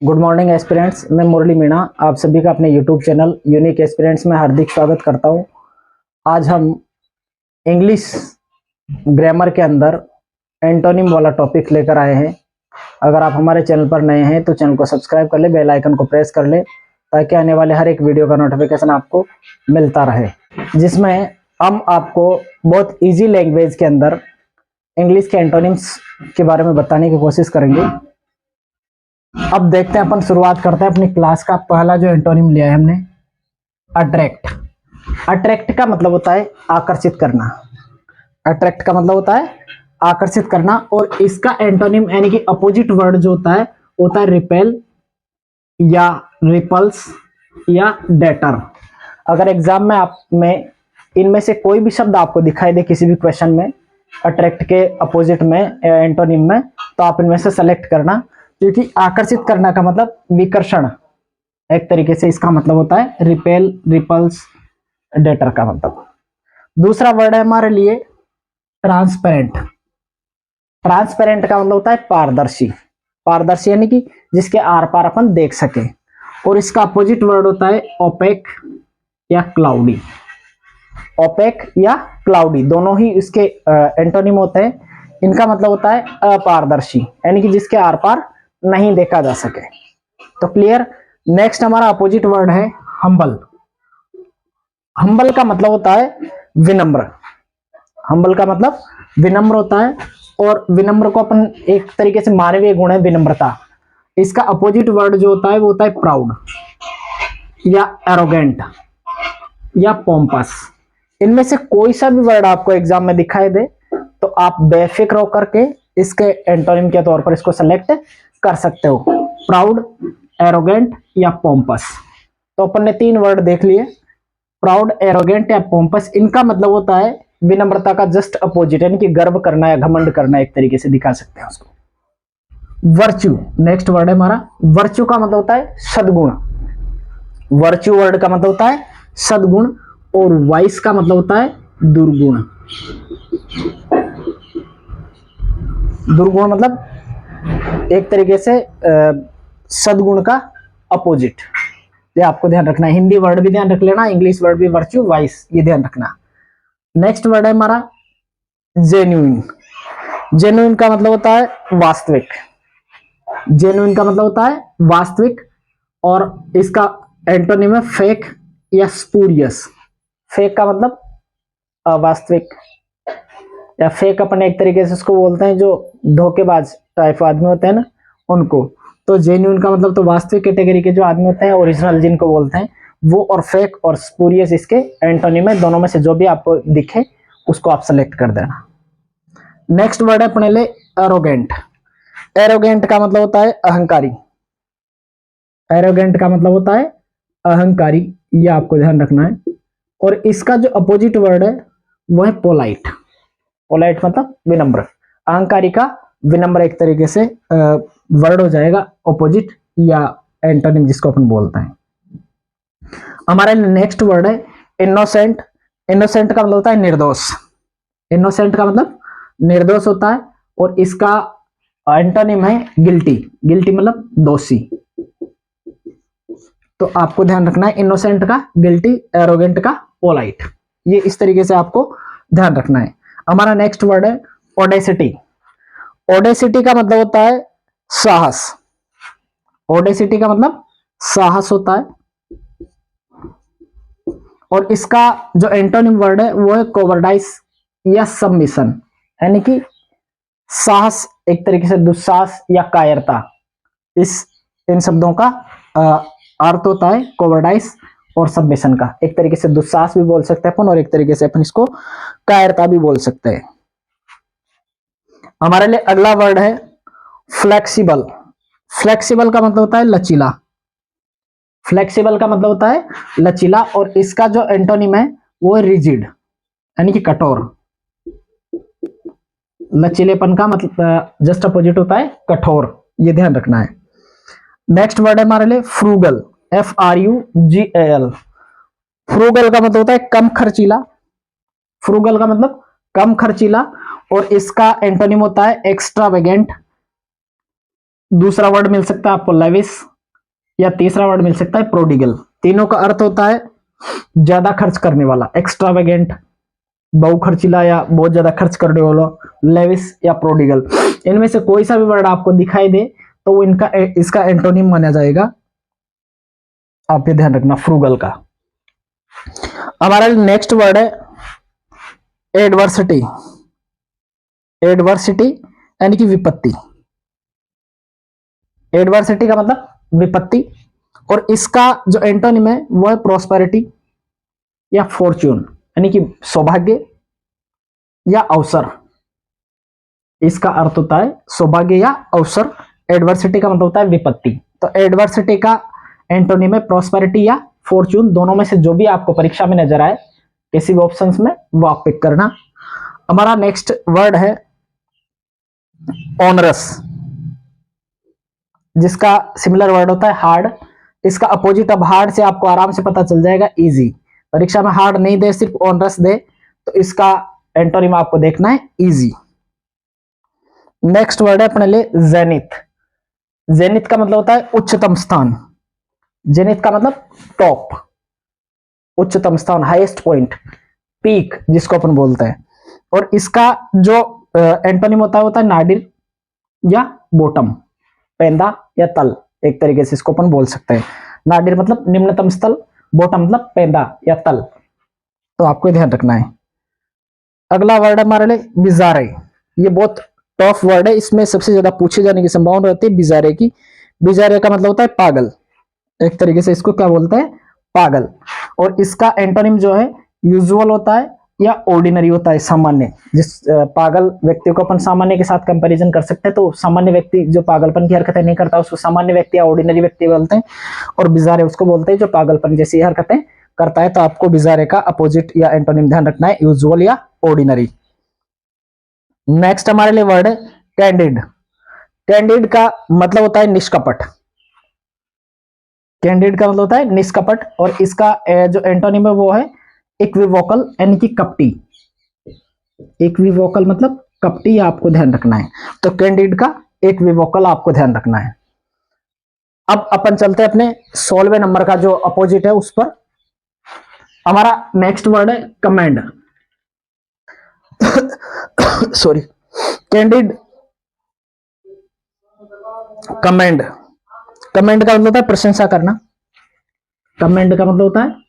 Good morning aspirants. मैं मुरली मीणा आप सभी का अपने यूट्यूब चैनल यूनिक एस्पिरेंट्स में हार्दिक स्वागत करता हूं। आज हम इंग्लिश ग्रामर के अंदर एंटोनिम वाला टॉपिक लेकर आए हैं। अगर आप हमारे चैनल पर नए हैं तो चैनल को सब्सक्राइब कर ले, बेल आइकन को प्रेस कर ले ताकि आने वाले हर एक वीडियो का नोटिफिकेशन आपको मिलता रहे, जिसमें हम आपको बहुत ईजी लैंग्वेज के अंदर इंग्लिश के एंटोनिम्स के बारे में बताने की कोशिश करेंगे। अब देखते हैं, अपन शुरुआत करते हैं अपनी क्लास का। पहला जो एंटोनिम लिया है हमने, अट्रैक्ट। अट्रैक्ट का मतलब होता है आकर्षित करना। अट्रैक्ट का मतलब होता है आकर्षित करना, और इसका एंटोनिम यानी कि अपोजिट वर्ड जो होता है रिपेल या रिपल्स या डेटर। अगर एग्जाम में आप में इनमें से कोई भी शब्द आपको दिखाई दे किसी भी क्वेश्चन में अट्रैक्ट के अपोजिट में एंटोनिम में, तो आप इनमें से सेलेक्ट करना, क्योंकि आकर्षित करना का मतलब विकर्षण एक तरीके से इसका मतलब होता है रिपेल, रिपल्स, डेटर का मतलब। दूसरा वर्ड है हमारे लिए ट्रांसपेरेंट। ट्रांसपेरेंट का मतलब होता है पारदर्शी। पारदर्शी यानी कि जिसके आर पार अपन देख सके, और इसका अपोजिट वर्ड होता है ओपेक या क्लाउडी। ओपेक या क्लाउडी दोनों ही इसके एंटोनिम होते हैं। इनका मतलब होता है अपारदर्शी, यानी कि जिसके आर पार नहीं देखा जा सके। तो क्लियर। नेक्स्ट हमारा अपोजिट वर्ड है हम्बल। हम्बल का मतलब होता है विनम्र। हम्बल का मतलब विनम्र होता है, और विनम्र को अपन एक तरीके से मानवीय गुण है विनम्रता। इसका अपोजिट वर्ड जो होता है वो होता है प्राउड या एरोगेंट या पोम्पस। इनमें से कोई सा भी वर्ड आपको एग्जाम में दिखाई दे तो आप बेफिक्र होकर के इसके एंटोनिम के तौर पर इसको सेलेक्ट कर सकते हो, प्राउड, एरोगेंट या पोम्पस। तो अपन ने 3 वर्ड देख लिए, प्राउड, एरोगेंट या पोम्पस। इनका मतलब होता है विनम्रता का जस्ट अपोजिट, यानी कि गर्व करना या घमंड करना, एक तरीके से दिखा सकते हैं उसको। वर्च्यू नेक्स्ट वर्ड है हमारा। वर्च्यू का मतलब होता है सद्गुण। वर्च्यू वर्ड का मतलब होता है सद्गुण, और वाइस का मतलब होता है दुर्गुण। दुर्गुण मतलब एक तरीके से सद्गुण का अपोजिट। ये आपको ध्यान रखना है। हिंदी वर्ड भी ध्यान रख लेना, इंग्लिश वर्ड भी, वर्च्यू, वाइस, ये ध्यान रखना। नेक्स्ट वर्ड है हमारा जेन्युइन। जेन्युइन का मतलब होता है वास्तविक। जेन्युइन का मतलब होता है वास्तविक, और इसका एंटोनिम है फेक या स्पूरियस। फेक का मतलब अवास्तविक, या फेक अपन एक तरीके से उसको बोलते हैं जो धोखेबाज टाइप आदमी होते हैं ना, उनको। तो जेन्युइन का मतलब तो वास्तविक कैटेगरी के जो आदमी होते हैं, ओरिजिनल जिनको बोलते हैं वो, और फेक और स्पूरियस इसके एंटोनिम है। दोनों में से जो भी आपको दिखे उसको आप सेलेक्ट कर देना। नेक्स्ट वर्ड है अपने लिए एरोगेंट। एरोगेंट का मतलब होता है अहंकारी। एरोगेंट का मतलब होता है अहंकारी, ये आपको ध्यान रखना है। और इसका जो अपोजिट वर्ड है वो है पोलाइट। पोलाइट मतलब विनम्र। अहंकारी का विनम्र एक तरीके से वर्ड हो जाएगा अपोजिट या एंटोनिम जिसको अपन बोलते हैं। हमारा नेक्स्ट वर्ड है इनोसेंट। इनोसेंट का मतलब होता है निर्दोष। इनोसेंट का मतलब निर्दोष होता है, और इसका एंटोनिम है गिल्टी। गिल्टी मतलब दोषी। तो आपको ध्यान रखना है इनोसेंट का गिल्टी, एरोगेंट का पोलाइट। ये इस तरीके से आपको ध्यान रखना है। हमारा नेक्स्ट वर्ड है ओडेसिटी। ओडेसिटी का मतलब होता है साहस। ओडेसिटी का मतलब साहस होता है, और इसका जो एंटोनिम वर्ड है वो है कोवर्डाइस या सबमिशन, यानी कि साहस एक तरीके से दुस्साहस या कायरता। इन शब्दों का अर्थ होता है कोवर्डाइस और सबमिशन का। एक तरीके से दुस्साहस भी बोल सकते हैं अपन, और एक तरीके से अपन इसको कायरता भी बोल सकते हैं। हमारे लिए अगला वर्ड है फ्लेक्सिबल। फ्लेक्सिबल का मतलब होता है लचीला। फ्लेक्सिबल का मतलब होता है लचीला, और इसका जो एंटोनिम है वो है रिजिड, यानी कि कठोर। लचीलेपन का मतलब जस्ट अपोजिट होता है कठोर, ये ध्यान रखना है। नेक्स्ट वर्ड है हमारे लिए फ्रूगल। FRUGAL। फ्रूगल का मतलब होता है कम खर्चीला। फ्रूगल का मतलब कम खर्चीला, और इसका एंटोनिम होता है एक्स्ट्रावेगेंट दूसरा वर्ड मिल सकता है आपको लेविश, या तीसरा वर्ड मिल सकता है प्रोडिगल। तीनों का अर्थ होता है ज्यादा खर्च करने वाला, एक्स्ट्रावेगेंट, बहुखर्चीला या बहुत ज्यादा खर्च करने वाला, लेविश या प्रोडिगल। इनमें से कोई सा भी वर्ड आपको दिखाई दे तो वो इनका इसका एंटोनिम माना जाएगा। आप ये ध्यान रखना, फ्रूगल का। हमारा नेक्स्ट वर्ड है एडवर्सिटी। एडवर्सिटी यानी कि विपत्ति। एडवर्सिटी का मतलब विपत्ति, और इसका जो एंटोनिम है वो है प्रोस्पेरिटी या फॉर्च्यून, यानी कि सौभाग्य या अवसर। इसका अर्थ होता है सौभाग्य या अवसर। एडवर्सिटी का मतलब होता है विपत्ति। तो एडवर्सिटी का एंटोनिम है प्रोस्पेरिटी या फॉर्च्यून। दोनों में से जो भी आपको परीक्षा में नजर आए किसी भी ऑप्शंस में वो आप पिक करना। हमारा नेक्स्ट वर्ड है ऑनरस, जिसका सिमिलर वर्ड होता है हार्ड। इसका अपोजिट अब हार्ड से आपको आराम से पता चल जाएगा, इजी। परीक्षा में हार्ड नहीं दे, सिर्फ ऑनरस दे, तो इसका एंटोनिम आपको देखना है इजी। नेक्स्ट वर्ड है अपने लिए जेनिथ। जेनिथ का मतलब होता है उच्चतम स्थान। जेनिथ का मतलब टॉप, उच्चतम स्थान, हाईएस्ट पॉइंट, पीक जिसको अपन बोलते हैं। और इसका जो एंटोनिम होता है नाडिर या बॉटम, पेंदा या तल, एक तरीके से इसको अपन बोल सकते हैं। नाडिर मतलब निम्नतम स्थल, बॉटम मतलब पेंदा या तल। तो आपको ध्यान रखना है। अगला वर्ड है हमारे लिए बिजारे। ये बहुत टफ वर्ड है, इसमें सबसे ज्यादा पूछे जाने की संभावना रहती है बिजारे की। बिजारे का मतलब होता है पागल, एक तरीके से इसको क्या बोलते हैं, पागल। और इसका एंटोनिम जो है यूजुअल होता है या ऑर्डिनरी होता है, सामान्य। जिस पागल व्यक्ति को अपन सामान्य के साथ कंपैरिजन कर सकते हैं, तो सामान्य व्यक्ति जो पागलपन की हरकतें नहीं करता उसको सामान्य व्यक्ति या ऑर्डिनरी व्यक्ति बोलते हैं, और बिजारे उसको बोलते हैं जो पागलपन जैसी हरकतें करता है। तो आपको बिजारे का अपोजिट या एंटोनिम ध्यान रखना है, यूजुअल या ऑर्डिनरी। नेक्स्ट हमारे लिए वर्ड है कैंडिड। कैंडिड का मतलब होता है निष्कपट। कैंडिड का मतलब होता है निष्कपट, और इसका जो एंटोनिम है वो है इक्विवोकल, यानी कि कपटी। इक्विवोकल मतलब कपटी, आपको ध्यान रखना है। तो कैंडिड का इक्विवोकल आपको ध्यान रखना है। अब अपन चलते हैं अपने 16वें नंबर का जो अपोजिट है उस पर। हमारा नेक्स्ट वर्ड है commend. Sorry, candid, commend. Commend का मतलब होता है प्रशंसा करना। कमेंड का मतलब होता है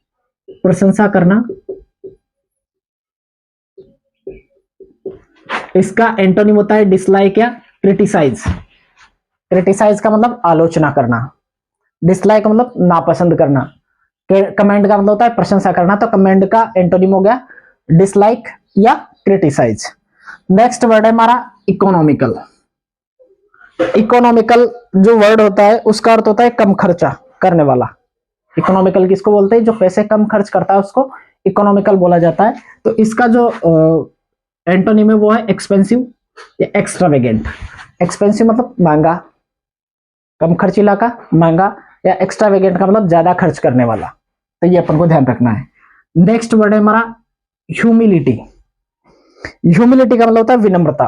प्रशंसा करना। इसका एंटोनिम होता है डिसलाइक या क्रिटिसाइज। क्रिटिसाइज का मतलब आलोचना करना, डिसलाइक का मतलब नापसंद करना, कमेंड का मतलब होता है प्रशंसा करना। तो कमेंड का एंटोनिम हो गया डिसलाइक या क्रिटिसाइज। नेक्स्ट वर्ड है हमारा इकोनॉमिकल। इकोनॉमिकल जो वर्ड होता है उसका अर्थ होता है कम खर्चा करने वाला। इकोनॉमिकल किसको बोलते हैं, जो पैसे कम खर्च करता है उसको इकोनॉमिकल बोला जाता है। तो इसका जो एंटोनिम है वो है एक्सपेंसिव या एक्स्ट्रावेगेंट। एक्सपेंसिव मतलब महंगा, कम खर्चीला का महंगा, या एक्स्ट्रावेगेंट का मतलब ज्यादा खर्च करने वाला। तो ये अपन को ध्यान रखना है। नेक्स्ट वर्ड है हमारा ह्यूमिलिटी। ह्यूमिलिटी का मतलब होता है विनम्रता।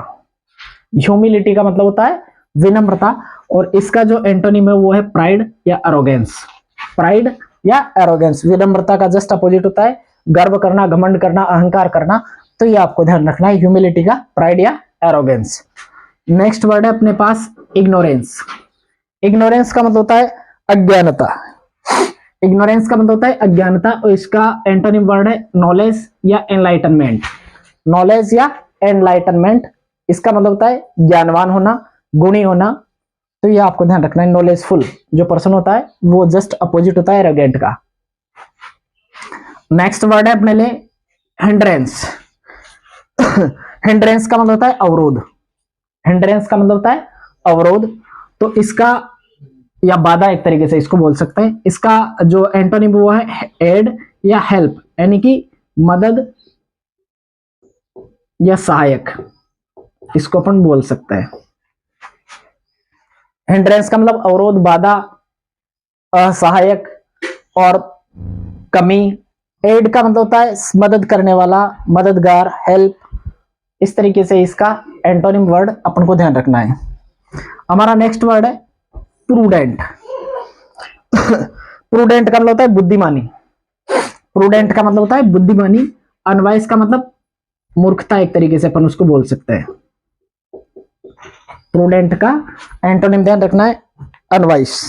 ह्यूमिलिटी का मतलब होता है विनम्रता, और इसका जो एंटोनिम है वो है प्राइड या एरोगेंस। प्राइड या एरोगेंस, विनम्रता का जस्ट अपोजिट होता है गर्व करना, घमंड करना, अहंकार करना। तो ये आपको ध्यान रखना है, ह्यूमिलिटी का प्राइड या एरोगेंस। नेक्स्ट वर्ड है अपने पास इग्नोरेंस। इग्नोरेंस का मतलब होता है अज्ञानता। इग्नोरेंस का मतलब होता है अज्ञानता, और इसका एंटोनिम वर्ड है नॉलेज या एनलाइटनमेंट। नॉलेज या एनलाइटनमेंट, इसका मतलब होता है ज्ञानवान होना, गुणी होना। तो ये आपको ध्यान रखना है, नॉलेजफुल जो पर्सन होता है वो जस्ट अपोजिट होता है एरोगेंट का। नेक्स्ट वर्ड है अपने लिए हिंड्रेंस। हिंड्रेंस का मतलब होता है अवरोध। हिंड्रेंस का मतलब होता है अवरोध। तो इसका या बाधा एक तरीके से इसको बोल सकते हैं। इसका जो एंटोनिम वो है एड या हेल्प, यानी कि मदद या सहायक, इसको अपन बोल सकते हैं। हिंड्रेंस का मतलब अवरोध, बाधा, असहायक और कमी। एड का मतलब होता है मदद करने वाला, मददगार, हेल्प। इस तरीके से इसका एंटोनिम वर्ड अपन को ध्यान रखना है। हमारा नेक्स्ट वर्ड है प्रूडेंट। प्रूडेंट का मतलब होता है बुद्धिमानी। प्रूडेंट का मतलब होता है बुद्धिमानी। अनवाइज का मतलब मूर्खता, एक तरीके से अपन उसको बोल सकते हैं। प्रूडेंट का एंटोनिम ध्यान रखना है अनवाइज।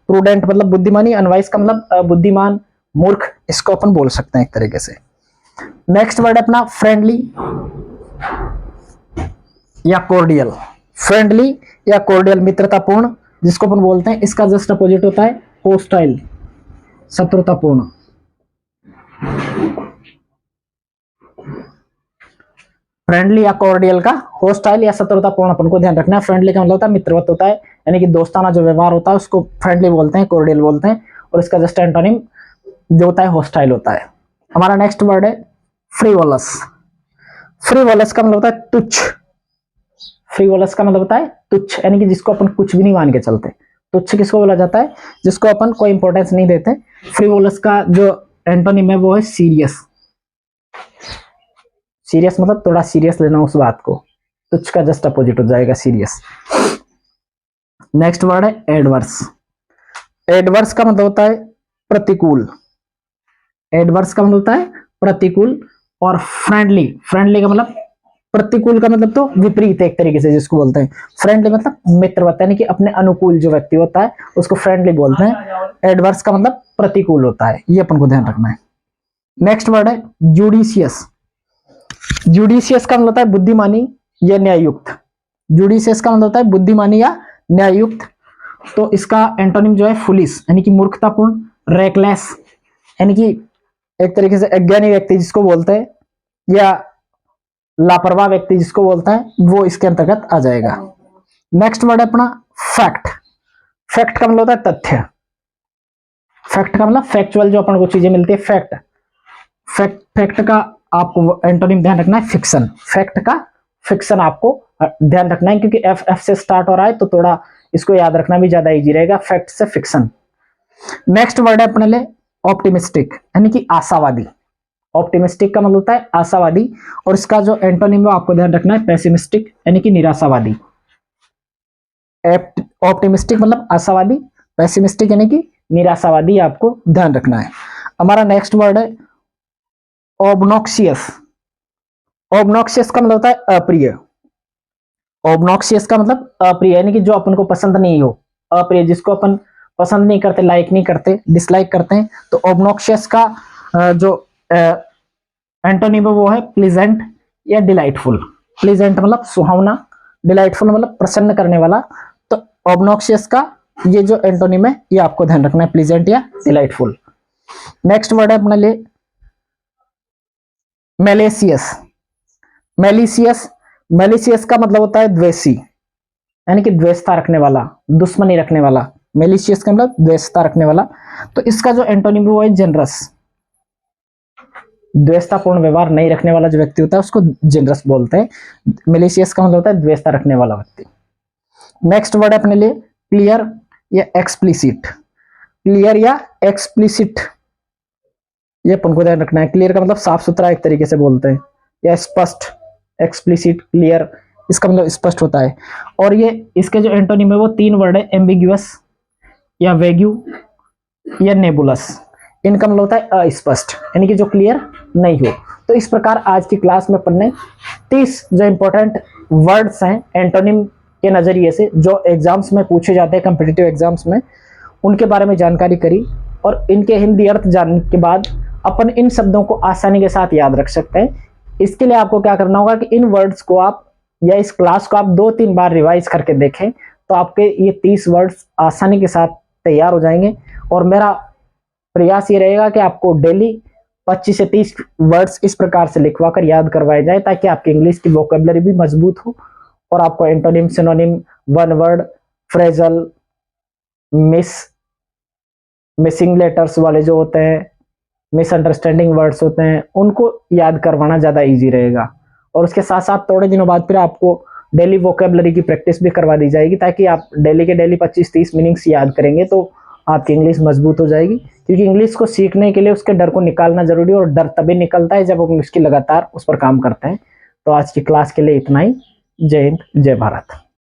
प्रूडेंट मतलब बुद्धिमानी, अनवाइज का मतलब बुद्धिमान, मूर्ख, इसको अपन बोल सकते हैं एक तरीके से। नेक्स्ट वर्ड है अपना फ्रेंडली या कॉर्डियल। फ्रेंडली या कॉर्डियल मित्रतापूर्ण, जिसको अपन बोलते हैं, इसका जस्ट अपोजिट होता है होस्टाइल, शत्रुतापूर्ण। फ्रेंडली या कॉर्डियल का होस्टाइल या शत्रुतापूर्ण अपन को ध्यान रखना है। फ्रेंडली का मतलब होता है मित्रवत होता है, यानी कि दोस्ताना जो व्यवहार होता है उसको फ्रेंडली बोलते हैं, कॉर्डियल बोलते हैं, और इसका जस्ट एंटोनिम जो होता है होस्टाइल होता है। हमारा नेक्स्ट वर्ड है फ्रीवोलस। फ्रीवोलस का मतलब होता है तुच्छ। फ्रीवोलस का मतलब होता है तुच्छ, यानी कि जिसको अपन कुछ भी नहीं मान के चलते। तुच्छ किसको बोला जाता है? जिसको अपन कोई इंपॉर्टेंस नहीं देते। फ्रीवोलस का जो एंटोनिम है वो है सीरियस। सीरियस मतलब थोड़ा सीरियस लेना उस बात को। तुच्छ का जस्ट अपोजिट हो जाएगा सीरियस। नेक्स्ट वर्ड है एडवर्स। एडवर्स का मतलब होता है प्रतिकूल। एडवर्स का मतलब होता है प्रतिकूल। और फ्रेंडली, फ्रेंडली का मतलब प्रतिकूल का मतलब तो विपरीत एक तरीके से जिसको बोलते हैं। फ्रेंडली मतलब मित्रवत, यानी कि अपने अनुकूल जो व्यक्ति होता है उसको फ्रेंडली बोलते हैं। एडवर्स का मतलब प्रतिकूल होता है, ये अपन को ध्यान रखना है। नेक्स्ट वर्ड है जुडिशियस। जुडिशियस का मतलब होता है बुद्धिमानी या न्यायुक्त। जुडिशियस का मतलब होता है बुद्धिमानी या न्यायुक्त। तो इसका एंटोनिम जो है फुलिश, यानी कि मूर्खतापूर्ण, रेकलेस, यानी कि एक तरीके से अज्ञानी व्यक्ति जिसको बोलते हैं, या लापरवाह व्यक्ति जिसको बोलता है, वो इसके अंतर्गत आ जाएगा। नेक्स्ट वर्ड है अपना फैक्ट। फैक्ट का मतलब होता है तथ्य। फैक्ट का मतलब फैक्चुअल, जो अपन को चीजें मिलती है, फैक्ट। फैक्ट का आपको एंटोनिम ध्यान रखना है फिक्शन। फैक्ट का फिक्शन आपको ध्यान रखना है, क्योंकि एफ से स्टार्ट हो रहा है तो थोड़ा इसको याद रखना भी ज्यादा इजी रहेगा, फैक्ट से फिक्शन। नेक्स्ट वर्ड है अपने लिए ऑप्टिमिस्टिक, यानी कि आशावादी। ऑप्टिमिस्टिक का मतलब होता है आशावादी, और इसका जो एंटोनिम है आपको ध्यान रखना है पेसिमिस्टिक, यानी कि निराशावादी। ऑप्टिमिस्टिक मतलब आशावादी, पेसिमिस्टिक यानी कि निराशावादी, आपको ध्यान रखना है। हमारा नेक्स्ट वर्ड है ऑब्नॉक्सियस। ऑब्नॉक्सियस का मतलब होता है अप्रिय। ऑब्नॉक्सियस का मतलब अप्रिय, यानी कि जो अपन को पसंद नहीं हो, अप्रिय, जिसको अपन पसंद नहीं करते, लाइक नहीं करते, डिसलाइक करते हैं। तो ऑब्नॉक्सियस का जो एंटोनिम है वो है प्लीजेंट या डिलाइटफुल। प्लीजेंट मतलब सुहावना, डिलाइटफुल मतलब प्रसन्न करने वाला। तो ऑब्नॉक्सियस का ये जो एंटोनिम है ये आपको ध्यान रखना है, प्लीजेंट या डिलाइटफुल। नेक्स्ट वर्ड है अपने लिए मेलेसियस। मेलिसियस, मेलिसियस का मतलब होता है द्वेषी, यानी कि द्वेषता रखने वाला, दुश्मनी रखने वाला। मेलिशियस का मतलब द्वेषता रखने वाला। तो इसका जो एंटोनिम है वो है जेनरस। द्वेषतापूर्ण व्यवहार नहीं रखने वाला जो व्यक्ति होता है उसको जेनरस बोलते हैं। मेलिशियस का मतलब होता है द्वेषता रखने वाला व्यक्ति। नेक्स्ट वर्ड है अपने लिए क्लियर या एक्सप्लिसिट। क्लियर या एक्सप्लिसिट, ये अपन को ध्यान रखना है। क्लियर का मतलब साफ सुथरा एक तरीके से बोलते हैं, या स्पष्ट। एक्सप्लिसिट, क्लियर, इसका मतलब स्पष्ट होता है। और ये इसके जो एंटोनिम है वो तीन वर्ड है, एम्बिग्यूअस या वेग्यू या नेबुलस। इनका मतलब होता है अस्पष्ट, यानी कि जो क्लियर नहीं हो। तो इस प्रकार आज की क्लास में अपन ने 30 जो इंपॉर्टेंट वर्ड्स हैं एंटोनिम के नजरिए से, जो एग्जाम्स में पूछे जाते हैं, कॉम्पिटिटिव एग्जाम्स में, उनके बारे में जानकारी करी। और इनके हिंदी अर्थ जानने के बाद अपन इन शब्दों को आसानी के साथ याद रख सकते हैं। इसके लिए आपको क्या करना होगा कि इन वर्ड्स को आप, या इस क्लास को आप 2-3 बार रिवाइज करके देखें, तो आपके ये 30 वर्ड्स आसानी के साथ तैयार हो जाएंगे। और मेरा प्रयास ये रहेगा कि आपको डेली 25 से 30 वर्ड्स इस प्रकार से लिखवा कर याद करवाए जाए, ताकि आपकी इंग्लिश की वोकेबलरी भी मजबूत हो और आपको antonym, synonym, one word, phrasal, missing letters वाले जो होते हैं, मिसअंडरस्टैंडिंग वर्ड्स होते हैं, उनको याद करवाना ज़्यादा इजी रहेगा। और उसके साथ साथ थोड़े दिनों बाद फिर आपको डेली वोकेबलरी की प्रैक्टिस भी करवा दी जाएगी, ताकि आप डेली के डेली 25-30 मीनिंग्स याद करेंगे तो आपकी इंग्लिश मजबूत हो जाएगी। क्योंकि इंग्लिश को सीखने के लिए उसके डर को निकालना जरूरी है, और डर तभी निकलता है जब हम उसकी लगातार उस पर काम करते हैं। तो आज की क्लास के लिए इतना ही। जय हिंद, जय भारत।